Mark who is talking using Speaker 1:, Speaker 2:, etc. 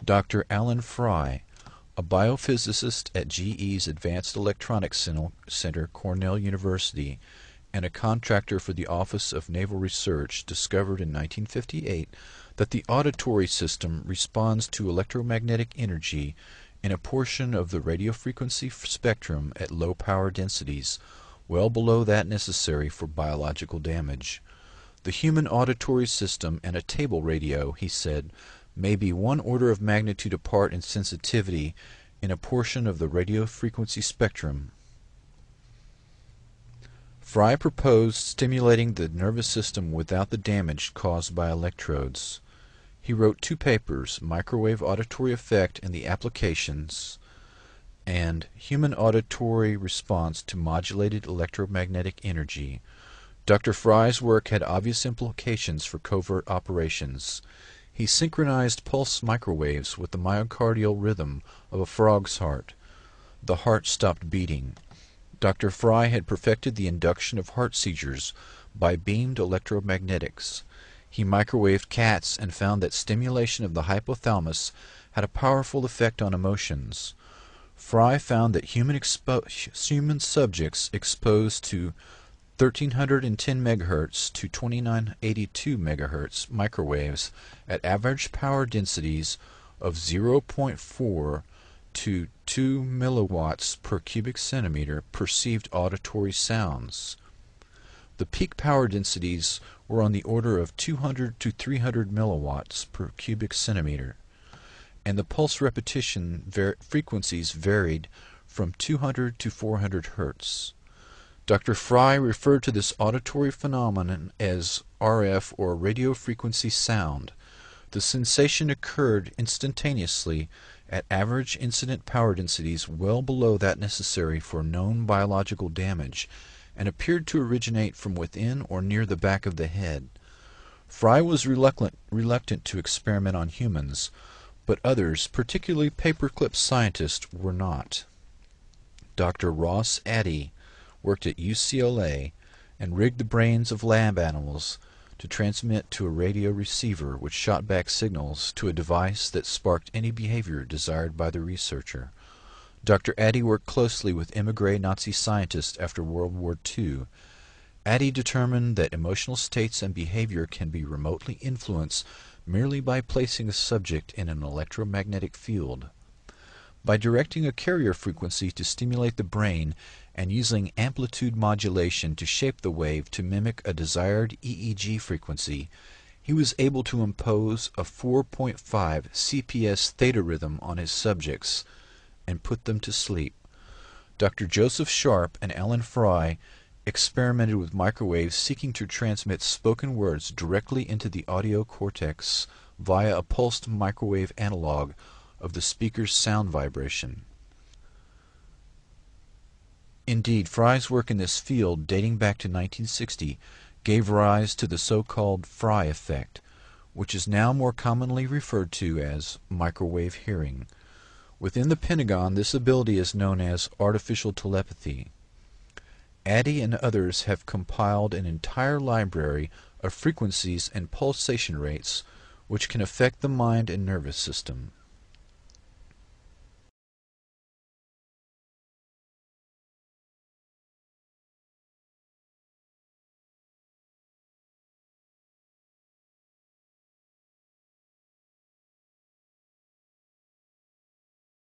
Speaker 1: Dr. Alan Frey, a biophysicist at GE's Advanced Electronics Center, Cornell University, and a contractor for the Office of Naval Research, discovered in 1958 that the auditory system responds to electromagnetic energy in a portion of the radio frequency spectrum at low power densities, well below that necessary for biological damage. The human auditory system and a table radio, he said, may be one order of magnitude apart in sensitivity in a portion of the radio frequency spectrum. Frey proposed stimulating the nervous system without the damage caused by electrodes. He wrote 2 papers, Microwave Auditory Effect and the Applications, and Human Auditory Response to Modulated Electromagnetic Energy. Dr. Frey's work had obvious implications for covert operations. He synchronized pulse microwaves with the myocardial rhythm of a frog's heart. The heart stopped beating. Dr. Frey had perfected the induction of heart seizures by beamed electromagnetics. He microwaved cats and found that stimulation of the hypothalamus had a powerful effect on emotions. Frey found that human subjects exposed to 1310 MHz to 2982 MHz microwaves at average power densities of 0.4 to 2 milliwatts per cubic centimeter perceived auditory sounds. The peak power densities were on the order of 200 to 300 milliwatts per cubic centimeter, and the pulse repetition frequencies varied from 200 to 400 Hz. Dr. Frey referred to this auditory phenomenon as RF, or radio frequency sound. The sensation occurred instantaneously at average incident power densities well below that necessary for known biological damage, and appeared to originate from within or near the back of the head. Frey was reluctant to experiment on humans, but others, particularly paperclip scientists, were not. Dr. Ross Addy worked at UCLA and rigged the brains of lab animals to transmit to a radio receiver which shot back signals to a device that sparked any behavior desired by the researcher. Dr. Addy worked closely with émigré Nazi scientists after World War II. Addy determined that emotional states and behavior can be remotely influenced merely by placing a subject in an electromagnetic field. By directing a carrier frequency to stimulate the brain and using amplitude modulation to shape the wave to mimic a desired EEG frequency, he was able to impose a 4.5 CPS theta rhythm on his subjects and put them to sleep. Dr. Joseph Sharp and Alan Frey experimented with microwaves seeking to transmit spoken words directly into the audio cortex via a pulsed microwave analog of the speaker's sound vibration. Indeed, Frey's work in this field, dating back to 1960, gave rise to the so-called Frey effect, which is now more commonly referred to as microwave hearing. Within the Pentagon, this ability is known as artificial telepathy. Addy and others have compiled an entire library of frequencies and pulsation rates which can affect the mind and nervous system.